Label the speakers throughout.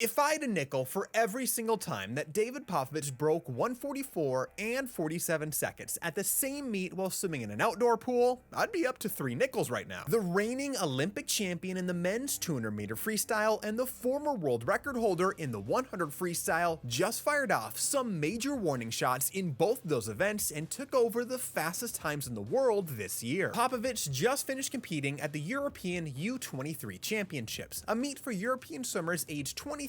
Speaker 1: If I had a nickel for every single time that David Popovich broke 144 and 47 seconds at the same meet while swimming in an outdoor pool, I'd be up to 3 nickels right now. The reigning Olympic champion in the men's 200-meter freestyle and the former world record holder in the 100 freestyle just fired off some major warning shots in both those events and took over the fastest times in the world this year. Popovich just finished competing at the European U23 Championships, a meet for European swimmers aged 23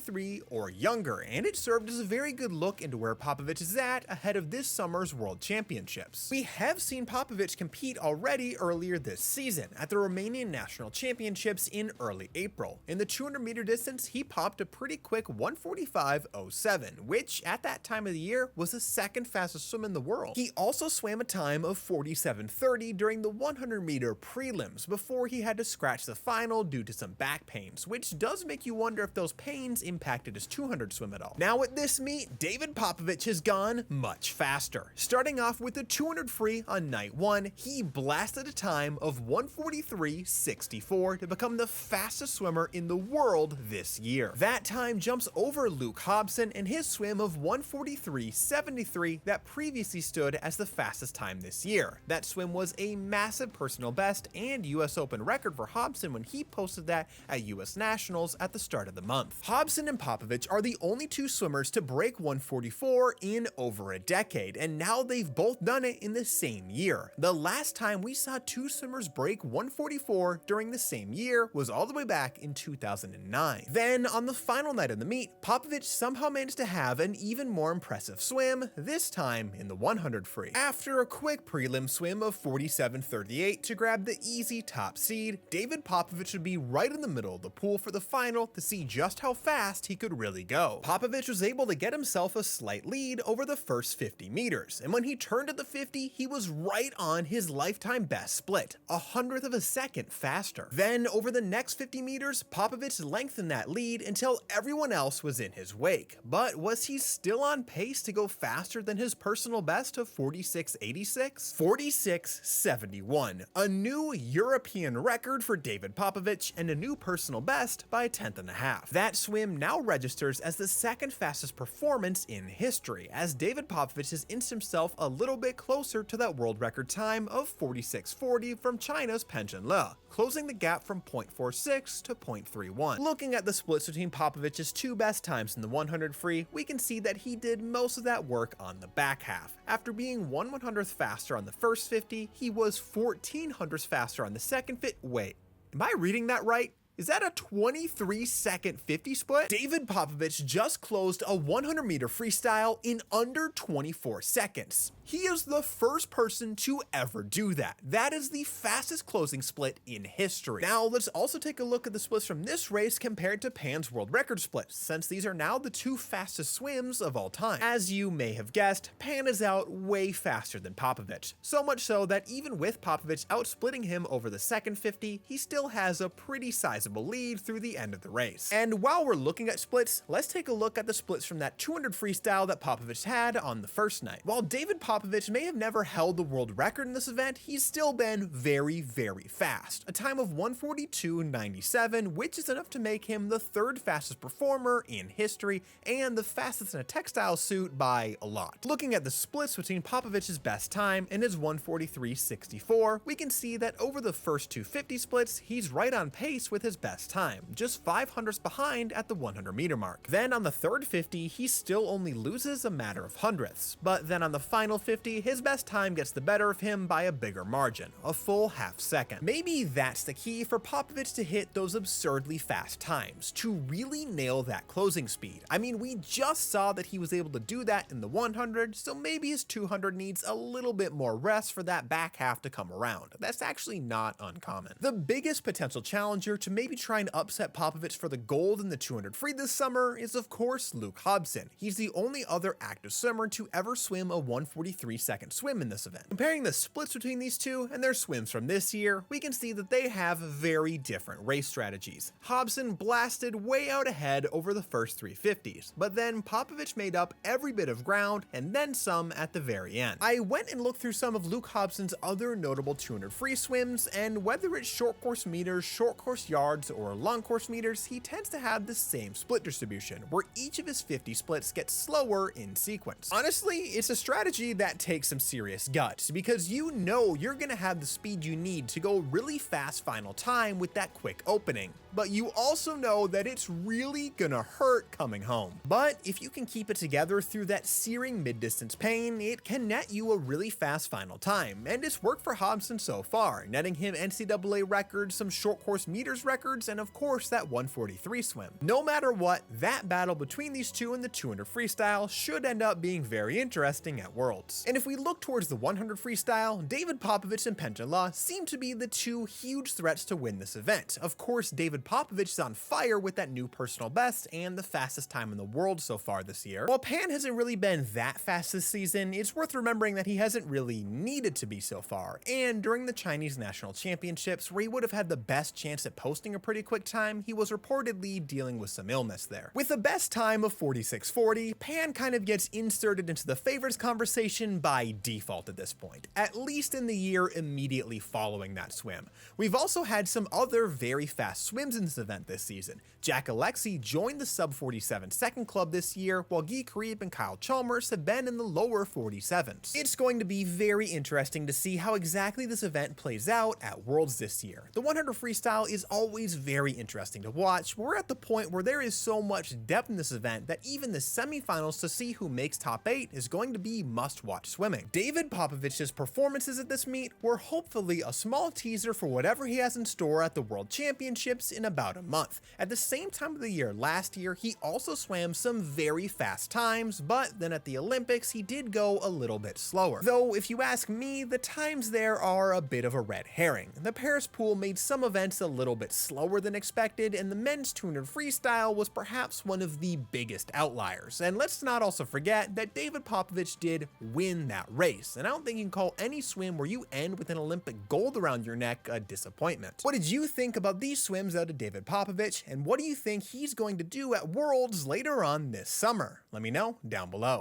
Speaker 1: or younger, and it served as a very good look into where Popovich is at ahead of this summer's World Championships. We have seen Popovich compete already earlier this season at the Romanian National Championships in early April. In the 200-meter distance, he popped a pretty quick 1:45.07, which at that time of the year was the second fastest swim in the world. He also swam a time of 47:30 during the 100-meter prelims before he had to scratch the final due to some back pains, which does make you wonder if those pains impacted his 200 swim at all. Now at this meet, David Popovich has gone much faster. Starting off with the 200 free on night 1, he blasted a time of 1:43.64 to become the fastest swimmer in the world this year. That time jumps over Luke Hobson and his swim of 1:43.73 that previously stood as the fastest time this year. That swim was a massive personal best and US Open record for Hobson when he posted that at US Nationals at the start of the month. Hobson and Popovich are the only two swimmers to break 144 in over a decade, and now they've both done it in the same year. The last time we saw two swimmers break 144 during the same year was all the way back in 2009. Then, on the final night of the meet, Popovich somehow managed to have an even more impressive swim, this time in the 100 free. After a quick prelim swim of 47:38 to grab the easy top seed, David Popovich would be right in the middle of the pool for the final to see just how fast he could really go. Popovich was able to get himself a slight lead over the first 50 meters, and when he turned at the 50, he was right on his lifetime best split, 1/100 of a second faster. Then over the next 50 meters, Popovich lengthened that lead until everyone else was in his wake. But was he still on pace to go faster than his personal best of 46.86? 46.71, a new European record for David Popovich and a new personal best by 1/10.5. That swim now registers as the second fastest performance in history, as David Popovich has inched himself a little bit closer to that world record time of 46:40 from China's Pen Zhenle, closing the gap from 0.46 to 0.31. Looking at the splits between Popovich's two best times in the 100 free, we can see that he did most of that work on the back half. After being 1/100th faster on the first 50, he was 14/100ths faster on the second 50. Wait, am I reading that right? Is that a 23-second 50 split? David Popovich just closed a 100-meter freestyle in under 24 seconds. He is the first person to ever do that. That is the fastest closing split in history. Now let's also take a look at the splits from this race compared to Pan's world record splits, since these are now the two fastest swims of all time. As you may have guessed, Pan is out way faster than Popovich. So much so that even with Popovich outsplitting him over the second 50, he still has a pretty sizable lead through the end of the race. And while we're looking at splits, let's take a look at the splits from that 200 freestyle that Popovich had on the first night. While David Popovich may have never held the world record in this event, he's still been very, very fast. A time of 1:42.97, which is enough to make him the third fastest performer in history and the fastest in a textile suit by a lot. Looking at the splits between Popovich's best time and his 1:43.64, we can see that over the first two 50 splits, he's right on pace with his best time, just 5/100ths behind at the 100-meter mark. Then on the third 50, he still only loses a matter of hundredths, but then on the final 50, his best time gets the better of him by a bigger margin, a full half second. Maybe that's the key for Popovich to hit those absurdly fast times, to really nail that closing speed. I mean, we just saw that he was able to do that in the 100, so maybe his 200 needs a little bit more rest for that back half to come around. That's actually not uncommon. The biggest potential challenger to maybe try and upset Popovich for the gold in the 200 free this summer is of course Luke Hobson. He's the only other active swimmer to ever swim a 1:43-second swim in this event. Comparing the splits between these two and their swims from this year, we can see that they have very different race strategies. Hobson blasted way out ahead over the first 350s, but then Popovich made up every bit of ground and then some at the very end. I went and looked through some of Luke Hobson's other notable 200 free swims, and whether it's short course meters, short course yards, yards or long course meters, he tends to have the same split distribution, where each of his 50 splits gets slower in sequence. Honestly, it's a strategy that takes some serious guts, because you know you're gonna have the speed you need to go really fast final time with that quick opening, but you also know that it's really gonna hurt coming home. But if you can keep it together through that searing mid-distance pain, it can net you a really fast final time, and it's worked for Hobson so far, netting him NCAA records, some short course meters records, and of course that 143 swim. No matter what, that battle between these two in the 200 freestyle should end up being very interesting at Worlds. And if we look towards the 100 freestyle, David Popovich and Pentala seem to be the two huge threats to win this event. Of course, David Popovich is on fire with that new personal best and the fastest time in the world so far this year. While Pan hasn't really been that fast this season, it's worth remembering that he hasn't really needed to be so far, and during the Chinese National Championships, where he would have had the best chance at posting a pretty quick time, he was reportedly dealing with some illness there. With a best time of 46.40, Pan kind of gets inserted into the favorites conversation by default at this point, at least in the year immediately following that swim. We've also had some other very fast swims in this event this season. Jack Alexi joined the sub 47 second club this year, while Guy Creep and Kyle Chalmers have been in the lower 47s. It's going to be very interesting to see how exactly this event plays out at Worlds this year. The 100 freestyle is always very interesting to watch. We're at the point where there is so much depth in this event that even the semifinals to see who makes top 8 is going to be must-watch swimming. David Popovich's performances at this meet were hopefully a small teaser for whatever he has in store at the World Championships in about a month. At the same time of the year last year, he also swam some very fast times, but then at the Olympics, he did go a little bit slower. Though, if you ask me, the times there are a bit of a red herring. The Paris pool made some events a little bit slower than expected, and the men's 200 freestyle was perhaps one of the biggest outliers. And let's not also forget that David Popovich did win that race, and I don't think you can call any swim where you end with an Olympic gold around your neck a disappointment. What did you think about these swims out of David Popovich, and what do you think he's going to do at Worlds later on this summer? Let me know down below.